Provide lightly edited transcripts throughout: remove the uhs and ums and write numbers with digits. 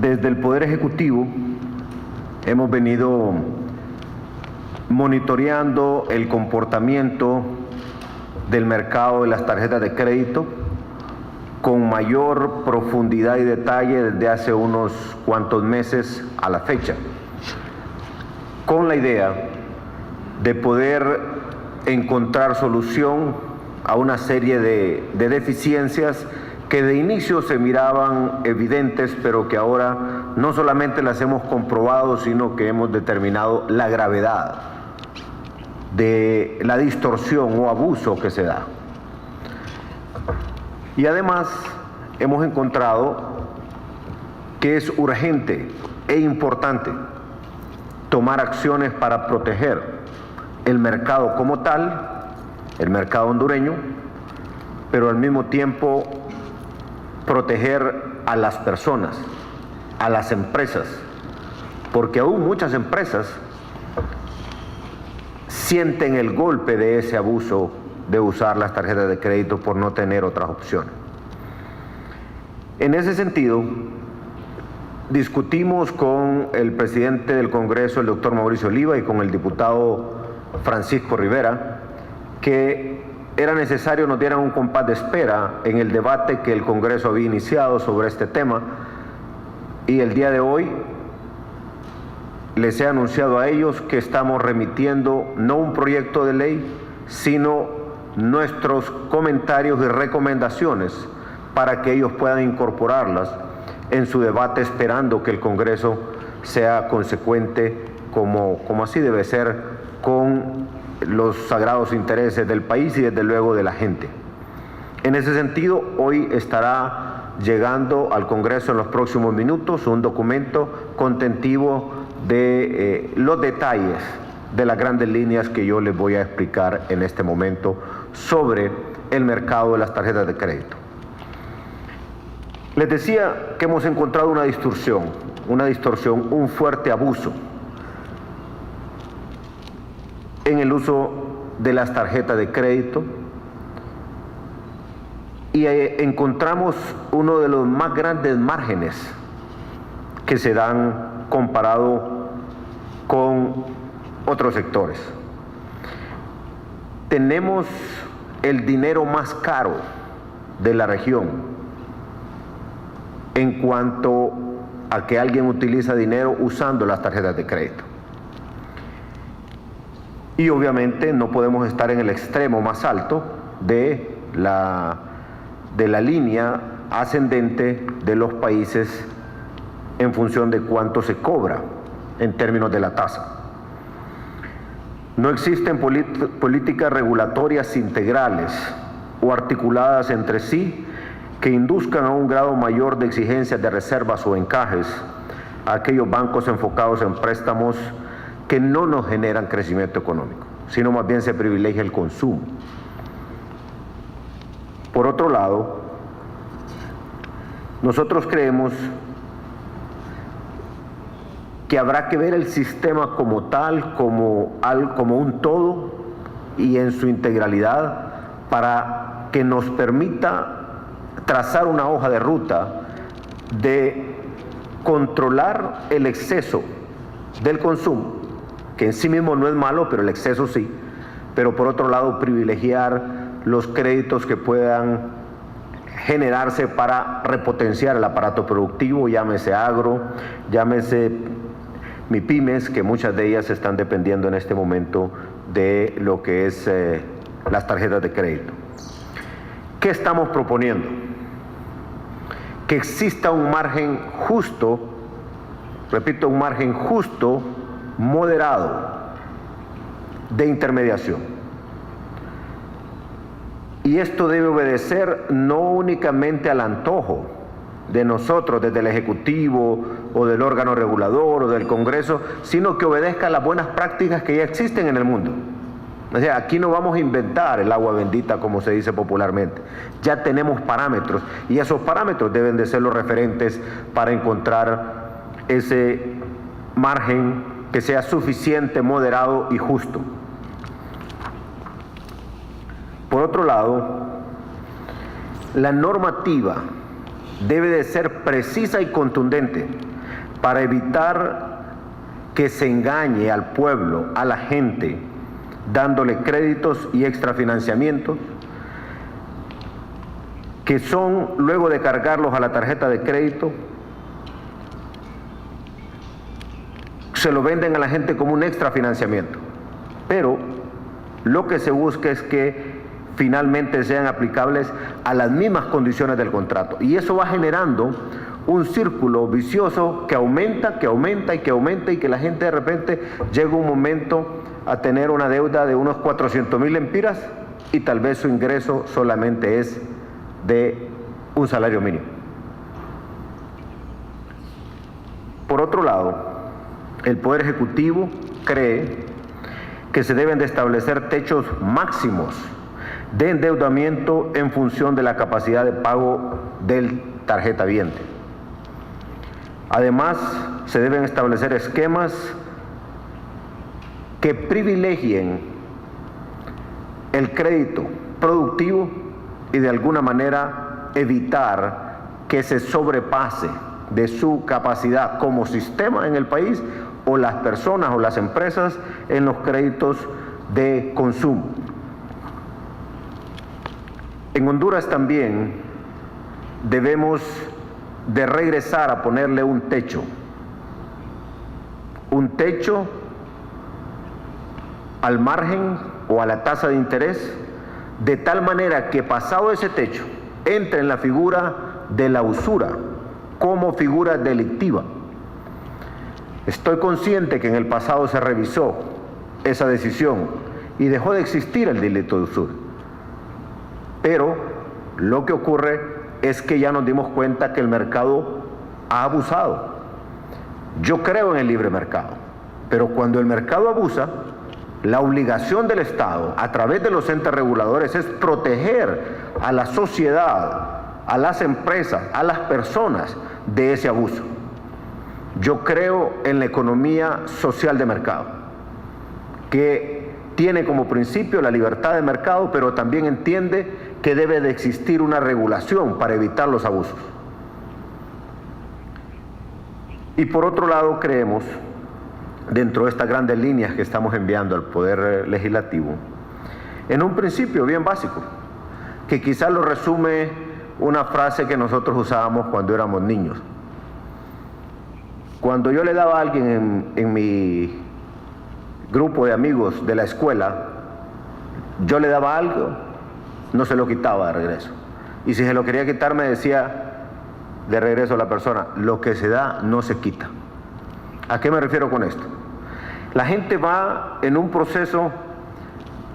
Desde el Poder Ejecutivo hemos venido monitoreando el comportamiento del mercado de las tarjetas de crédito con mayor profundidad y detalle desde hace unos cuantos meses a la fecha, con la idea de poder encontrar solución a una serie de deficiencias que de inicio se miraban evidentes, pero que ahora no solamente las hemos comprobado, sino que hemos determinado la gravedad de la distorsión o abuso que se da. Y además hemos encontrado que es urgente e importante tomar acciones para proteger el mercado como tal, el mercado hondureño, pero al mismo tiempo proteger a las personas, a las empresas, porque aún muchas empresas sienten el golpe de ese abuso de usar las tarjetas de crédito por no tener otras opciones. En ese sentido, discutimos con el presidente del Congreso, el doctor Mauricio Oliva, y con el diputado Francisco Rivera, que era necesario nos dieran un compás de espera en el debate que el Congreso había iniciado sobre este tema, y el día de hoy les he anunciado a ellos que estamos remitiendo no un proyecto de ley, sino nuestros comentarios y recomendaciones para que ellos puedan incorporarlas en su debate, esperando que el Congreso sea consecuente, como así debe ser, con los sagrados intereses del país y desde luego de la gente. En ese sentido, hoy estará llegando al Congreso en los próximos minutos un documento contentivo de los detalles de las grandes líneas que yo les voy a explicar en este momento sobre el mercado de las tarjetas de crédito. Les decía que hemos encontrado una distorsión, un fuerte abuso en el uso de las tarjetas de crédito, y encontramos uno de los más grandes márgenes que se dan comparado con otros sectores. Tenemos el dinero más caro de la región en cuanto a que alguien utiliza dinero usando las tarjetas de crédito. Y obviamente no podemos estar en el extremo más alto de la línea ascendente de los países en función de cuánto se cobra en términos de la tasa. No existen políticas regulatorias integrales o articuladas entre sí que induzcan a un grado mayor de exigencias de reservas o encajes a aquellos bancos enfocados en préstamos que no nos generan crecimiento económico, sino más bien se privilegia el consumo. Por otro lado, nosotros creemos que habrá que ver el sistema como tal, como un todo y en su integralidad, para que nos permita trazar una hoja de ruta de controlar el exceso del consumo, que en sí mismo no es malo, pero el exceso sí, pero por otro lado privilegiar los créditos que puedan generarse para repotenciar el aparato productivo, llámese agro, llámese MIPYMES, que muchas de ellas están dependiendo en este momento de lo que es las tarjetas de crédito. ¿Qué estamos proponiendo? Que exista un margen justo, repito, un margen justo, moderado, de intermediación. Y esto debe obedecer no únicamente al antojo de nosotros desde el Ejecutivo o del órgano regulador o del Congreso, sino que obedezca a las buenas prácticas que ya existen en el mundo. O sea, aquí no vamos a inventar el agua bendita, como se dice popularmente. Ya tenemos parámetros y esos parámetros deben de ser los referentes para encontrar ese margen que sea suficiente, moderado y justo. Por otro lado, la normativa debe de ser precisa y contundente para evitar que se engañe al pueblo, a la gente, dándole créditos y extrafinanciamientos, que son, luego de cargarlos a la tarjeta de crédito, se lo venden a la gente como un extrafinanciamiento. Pero lo que se busca es que finalmente sean aplicables a las mismas condiciones del contrato. Y eso va generando un círculo vicioso que aumenta y que la gente de repente llega un momento a tener una deuda de unos 400,000 lempiras y tal vez su ingreso solamente es de un salario mínimo. Por otro lado, el Poder Ejecutivo cree que se deben de establecer techos máximos de endeudamiento en función de la capacidad de pago del tarjetaviente. Además, se deben establecer esquemas que privilegien el crédito productivo y de alguna manera evitar que se sobrepase de su capacidad como sistema en el país o las personas o las empresas en los créditos de consumo. En Honduras también debemos de regresar a ponerle un techo al margen o a la tasa de interés, de tal manera que pasado ese techo entre en la figura de la usura como figura delictiva. Estoy consciente que en el pasado se revisó esa decisión y dejó de existir el delito de usura. Pero lo que ocurre es que ya nos dimos cuenta que el mercado ha abusado. Yo creo en el libre mercado, pero cuando el mercado abusa, la obligación del Estado, a través de los entes reguladores, es proteger a la sociedad, a las empresas, a las personas de ese abuso. Yo creo en la economía social de mercado, que tiene como principio la libertad de mercado, pero también entiende que debe de existir una regulación para evitar los abusos. Y por otro lado, creemos, dentro de estas grandes líneas que estamos enviando al Poder Legislativo, en un principio bien básico, que quizás lo resume una frase que nosotros usábamos cuando éramos niños. Cuando yo le daba a alguien en mi grupo de amigos de la escuela, yo le daba algo, no se lo quitaba de regreso. Y si se lo quería quitar, me decía de regreso a la persona, lo que se da no se quita. ¿A qué me refiero con esto? La gente va en un proceso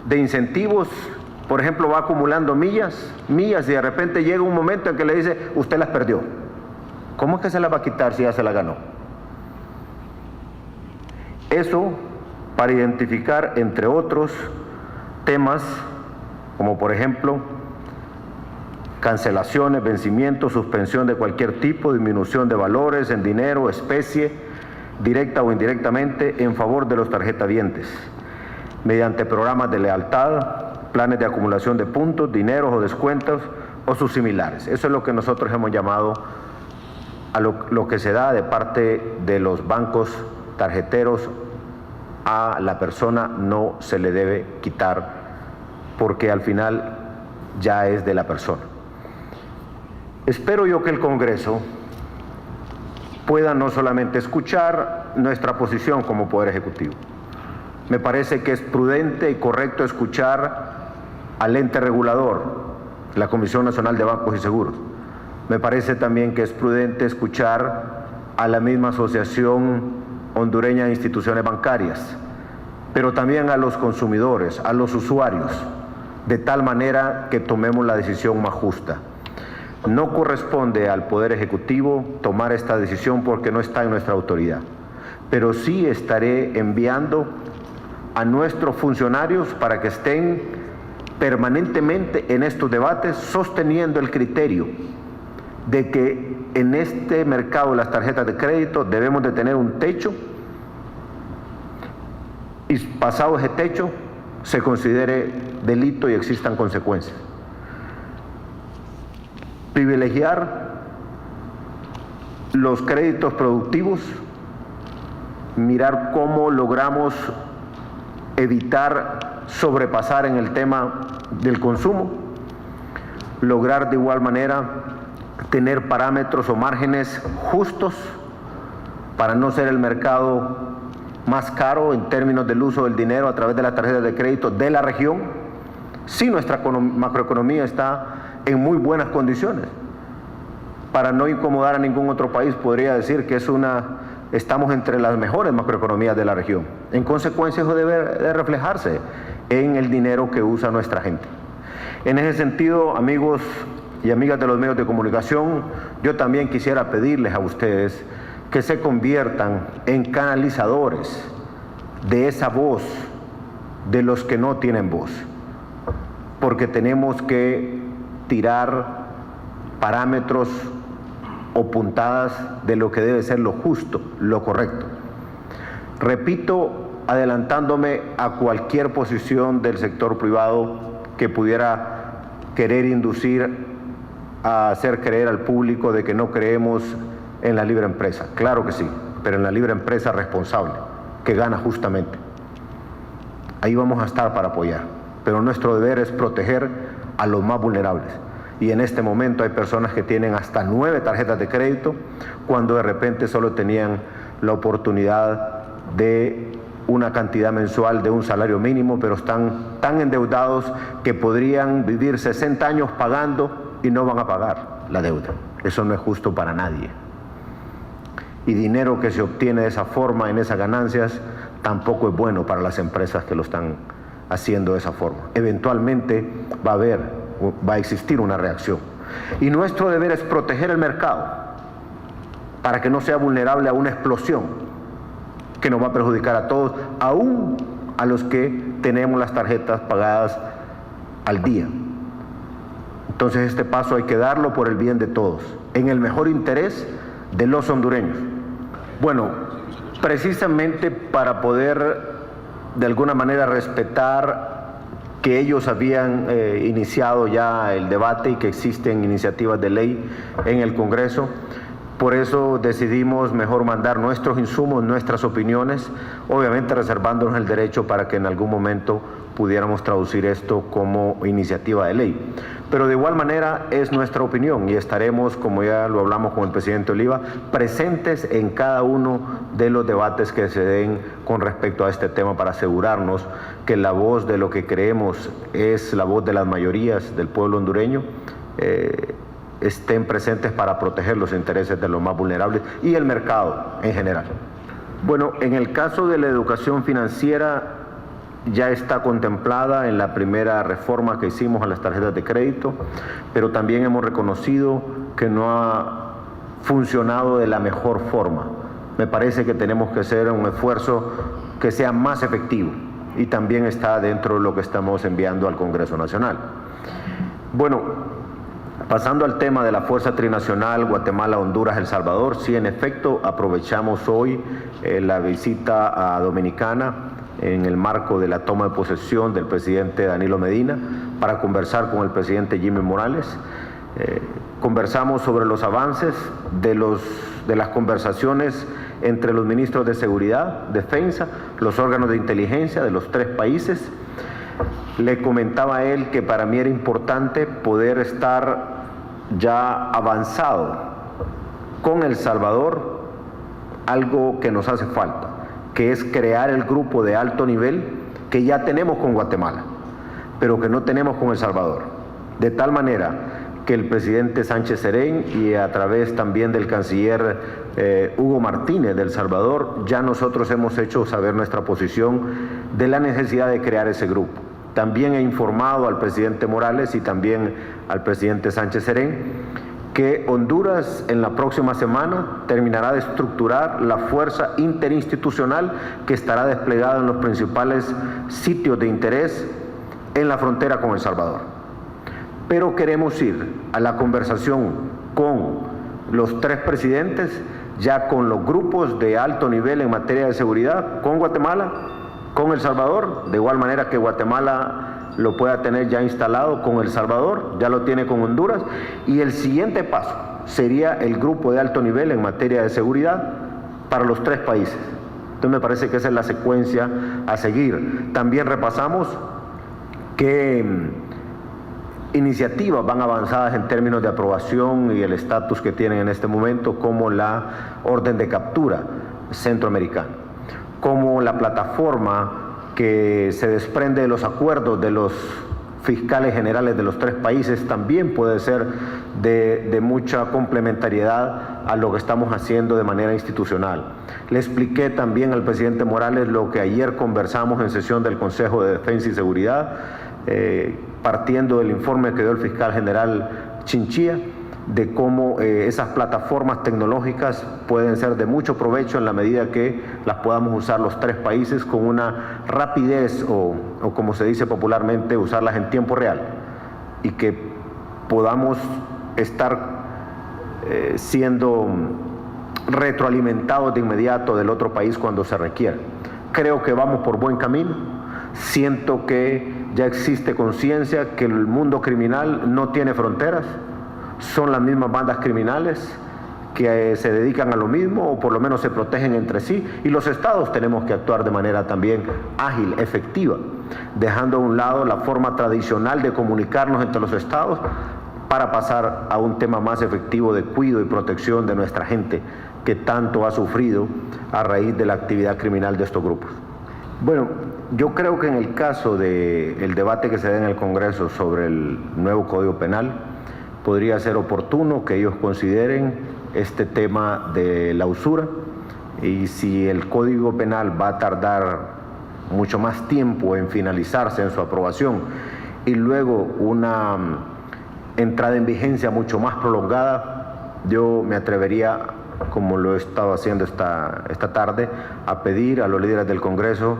de incentivos, por ejemplo, va acumulando millas, y de repente llega un momento en que le dice, usted las perdió. ¿Cómo es que se las va a quitar si ya se las ganó? Eso para identificar, entre otros temas, como por ejemplo, cancelaciones, vencimientos, suspensión de cualquier tipo, disminución de valores en dinero, especie, directa o indirectamente, en favor de los tarjetavientes, mediante programas de lealtad, planes de acumulación de puntos, dineros o descuentos o sus similares. Eso es lo que nosotros hemos llamado a lo que se da de parte de los bancos tarjeteros. A la persona no se le debe quitar porque al final ya es de la persona. Espero yo que el Congreso pueda no solamente escuchar nuestra posición como Poder Ejecutivo. Me parece que es prudente y correcto escuchar al ente regulador, la Comisión Nacional de Bancos y Seguros. Me parece también que es prudente escuchar a la misma Asociación Hondureña de Instituciones Bancarias, pero también a los consumidores, a los usuarios, de tal manera que tomemos la decisión más justa. No corresponde al Poder Ejecutivo tomar esta decisión porque no está en nuestra autoridad, pero sí estaré enviando a nuestros funcionarios para que estén permanentemente en estos debates, sosteniendo el criterio de que en este mercado de las tarjetas de crédito debemos de tener un techo y pasado ese techo se considere delito y existan consecuencias. los créditos productivos, mirar cómo logramos evitar sobrepasar en el tema del consumo, lograr de igual manera tener parámetros o márgenes justos para no ser el mercado más caro en términos del uso del dinero a través de las tarjetas de crédito de la región, si nuestra macroeconomía está en muy buenas condiciones. Para no incomodar a ningún otro país, podría decir que estamos entre las mejores macroeconomías de la región. En consecuencia, eso debe de reflejarse en el dinero que usa nuestra gente. En ese sentido, amigos y amigas de los medios de comunicación, yo también quisiera pedirles a ustedes que se conviertan en canalizadores de esa voz de los que no tienen voz, porque tenemos que tirar parámetros o puntadas de lo que debe ser lo justo, lo correcto. Repito, adelantándome a cualquier posición del sector privado que pudiera querer inducir a hacer creer al público de que no creemos en la libre empresa. Claro que sí, pero en la libre empresa responsable, que gana justamente. Ahí vamos a estar para apoyar, pero nuestro deber es proteger a los más vulnerables. Y en este momento hay personas que tienen hasta 9 tarjetas de crédito cuando de repente solo tenían la oportunidad de una cantidad mensual de un salario mínimo, pero están tan endeudados que podrían vivir 60 años pagando y no van a pagar la deuda. Eso no es justo para nadie. Y dinero que se obtiene de esa forma, en esas ganancias, tampoco es bueno para las empresas que lo están haciendo de esa forma. Eventualmente va a existir una reacción. Y nuestro deber es proteger el mercado para que no sea vulnerable a una explosión que nos va a perjudicar a todos, aún a los que tenemos las tarjetas pagadas al día. Entonces este paso hay que darlo por el bien de todos, en el mejor interés de los hondureños. Bueno, precisamente para poder de alguna manera respetar que ellos habían iniciado ya el debate y que existen iniciativas de ley en el Congreso. Por eso decidimos mejor mandar nuestros insumos, nuestras opiniones, obviamente reservándonos el derecho para que en algún momento pudiéramos traducir esto como iniciativa de ley. Pero de igual manera es nuestra opinión y estaremos, como ya lo hablamos con el presidente Oliva, presentes en cada uno de los debates que se den con respecto a este tema para asegurarnos que la voz de lo que creemos es la voz de las mayorías del pueblo hondureño, estén presentes para proteger los intereses de los más vulnerables y el mercado en general. Bueno, en el caso de la educación financiera ya está contemplada en la primera reforma que hicimos a las tarjetas de crédito, pero también hemos reconocido que no ha funcionado de la mejor forma. Me parece que tenemos que hacer un esfuerzo que sea más efectivo y también está dentro de lo que estamos enviando al Congreso Nacional. Bueno, pasando al tema de la Fuerza Trinacional Guatemala, Honduras, El Salvador, sí, en efecto, aprovechamos hoy la visita a Dominicana en el marco de la toma de posesión del presidente Danilo Medina para conversar con el presidente Jimmy Morales. Conversamos sobre los avances de las conversaciones entre los ministros de Seguridad, Defensa, los órganos de inteligencia de los 3 países. Le comentaba a él que para mí era importante poder estar ya avanzado con El Salvador, algo que nos hace falta, que es crear el grupo de alto nivel que ya tenemos con Guatemala, pero que no tenemos con El Salvador. De tal manera que el presidente Sánchez Serén y a través también del canciller Hugo Martínez de El Salvador, ya nosotros hemos hecho saber nuestra posición de la necesidad de crear ese grupo. También he informado al presidente Morales y también al presidente Sánchez Serén que Honduras en la próxima semana terminará de estructurar la fuerza interinstitucional que estará desplegada en los principales sitios de interés en la frontera con El Salvador. Pero queremos ir a la conversación con los 3 presidentes, ya con los grupos de alto nivel en materia de seguridad, con Guatemala, con El Salvador, de igual manera que Guatemala lo pueda tener ya instalado con El Salvador, ya lo tiene con Honduras, y el siguiente paso sería el grupo de alto nivel en materia de seguridad para los 3 países. Entonces me parece que esa es la secuencia a seguir. También repasamos qué iniciativas van avanzadas en términos de aprobación y el estatus que tienen en este momento, como la orden de captura centroamericana, como la plataforma que se desprende de los acuerdos de los fiscales generales de los 3 países también puede ser de mucha complementariedad a lo que estamos haciendo de manera institucional. Le expliqué también al presidente Morales lo que ayer conversamos en sesión del Consejo de Defensa y Seguridad, partiendo del informe que dio el fiscal general Chinchilla, de cómo esas plataformas tecnológicas pueden ser de mucho provecho en la medida que las podamos usar los 3 países con una rapidez o como se dice popularmente, usarlas en tiempo real, y que podamos estar siendo retroalimentados de inmediato del otro país cuando se requiera. Creo que vamos por buen camino. Siento que ya existe conciencia que el mundo criminal no tiene fronteras. Son las mismas bandas criminales que se dedican a lo mismo, o por lo menos se protegen entre sí, y los estados tenemos que actuar de manera también ágil, efectiva, dejando a un lado la forma tradicional de comunicarnos entre los estados para pasar a un tema más efectivo de cuidado y protección de nuestra gente que tanto ha sufrido a raíz de la actividad criminal de estos grupos. Bueno, yo creo que en el caso del debate que se da en el Congreso sobre el nuevo Código Penal, podría ser oportuno que ellos consideren este tema de la usura, y si el Código Penal va a tardar mucho más tiempo en finalizarse en su aprobación y luego una entrada en vigencia mucho más prolongada, yo me atrevería, como lo he estado haciendo esta tarde, a pedir a los líderes del Congreso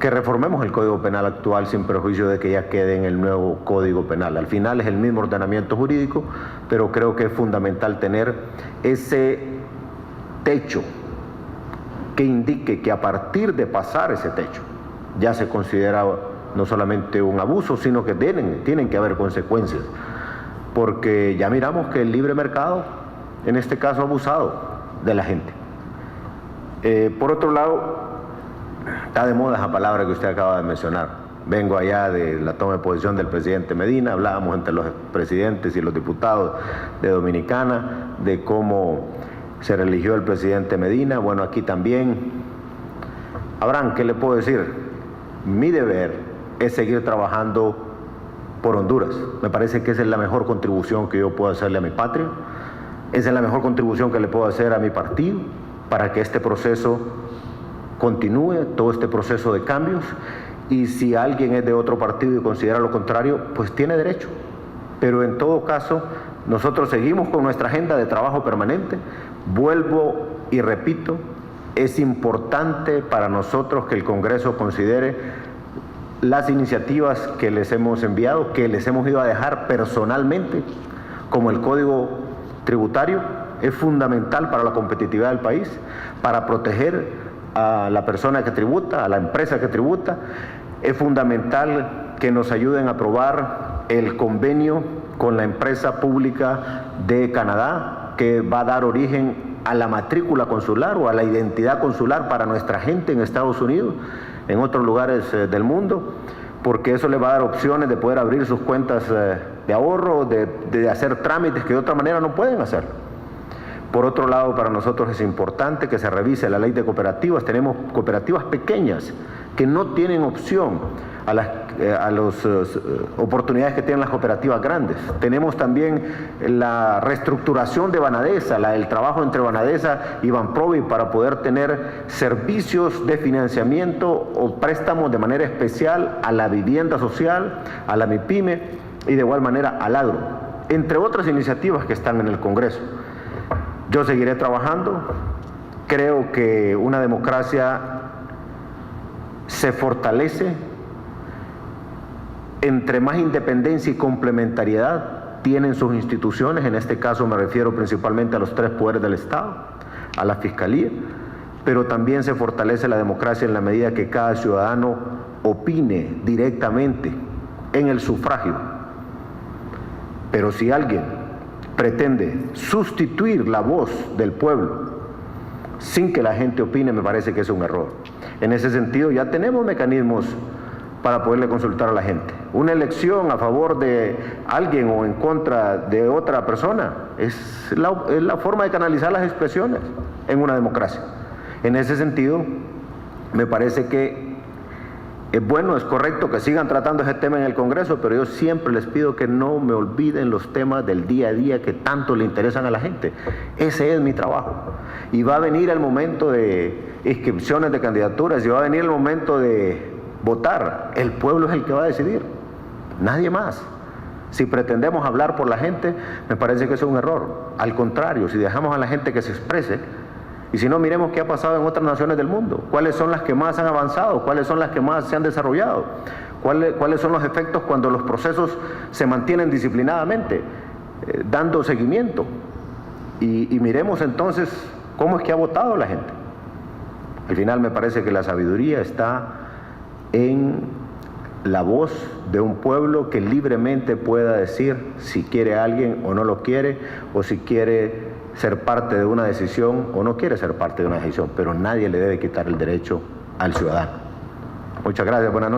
que reformemos el Código Penal actual sin perjuicio de que ya quede en el nuevo Código Penal. Al final es el mismo ordenamiento jurídico, pero creo que es fundamental tener ese techo que indique que a partir de pasar ese techo ya se considera no solamente un abuso, sino que tienen que haber consecuencias, porque ya miramos que el libre mercado en este caso ha abusado de la gente. Por otro lado, está de moda esa palabra que usted acaba de mencionar. Vengo allá de la toma de posición del presidente Medina, hablábamos entre los presidentes y los diputados de Dominicana de cómo se religió el presidente Medina. Bueno, aquí también. Abraham, ¿qué le puedo decir? Mi deber es seguir trabajando por Honduras. Me parece que esa es la mejor contribución que yo puedo hacerle a mi patria. Esa es la mejor contribución que le puedo hacer a mi partido para que este proceso continúe, todo este proceso de cambios, y si alguien es de otro partido y considera lo contrario, pues tiene derecho. Pero en todo caso, nosotros seguimos con nuestra agenda de trabajo permanente. Vuelvo y repito, es importante para nosotros que el Congreso considere las iniciativas que les hemos enviado, que les hemos ido a dejar personalmente, como el Código Tributario. Es fundamental para la competitividad del país, para proteger a la persona que tributa, a la empresa que tributa. Es fundamental que nos ayuden a aprobar el convenio con la empresa pública de Canadá, que va a dar origen a la matrícula consular o a la identidad consular para nuestra gente en Estados Unidos, en otros lugares del mundo, porque eso le va a dar opciones de poder abrir sus cuentas de ahorro, de hacer trámites que de otra manera no pueden hacer. Por otro lado, para nosotros es importante que se revise la ley de cooperativas. Tenemos cooperativas pequeñas que no tienen opción a las oportunidades que tienen las cooperativas grandes. Tenemos también la reestructuración de Banadesa, el trabajo entre Banadesa y Banprovi para poder tener servicios de financiamiento o préstamos de manera especial a la vivienda social, a la MIPYME y de igual manera al agro, entre otras iniciativas que están en el Congreso. Yo seguiré trabajando. Creo que una democracia se fortalece entre más independencia y complementariedad tienen sus instituciones. En este caso me refiero principalmente a los 3 poderes del Estado, a la Fiscalía, pero también se fortalece la democracia en la medida que cada ciudadano opine directamente en el sufragio. Pero si alguien pretende sustituir la voz del pueblo sin que la gente opine, me parece que es un error. En ese sentido, ya tenemos mecanismos para poderle consultar a la gente. Una elección a favor de alguien o en contra de otra persona es la forma de canalizar las expresiones en una democracia. En ese sentido, me parece que es bueno, es correcto que sigan tratando ese tema en el Congreso, pero yo siempre les pido que no me olviden los temas del día a día que tanto le interesan a la gente. Ese es mi trabajo. Y va a venir el momento de inscripciones de candidaturas y va a venir el momento de votar. El pueblo es el que va a decidir, nadie más. Si pretendemos hablar por la gente, me parece que eso es un error. Al contrario, si dejamos a la gente que se exprese, y si no, miremos qué ha pasado en otras naciones del mundo, cuáles son las que más han avanzado, cuáles son las que más se han desarrollado, cuáles son los efectos cuando los procesos se mantienen disciplinadamente, dando seguimiento. Y miremos entonces cómo es que ha votado la gente. Al final me parece que la sabiduría está en la voz de un pueblo que libremente pueda decir si quiere a alguien o no lo quiere, o si quiere ser parte de una decisión o no quiere ser parte de una decisión, pero nadie le debe quitar el derecho al ciudadano. Muchas gracias, buenas noches.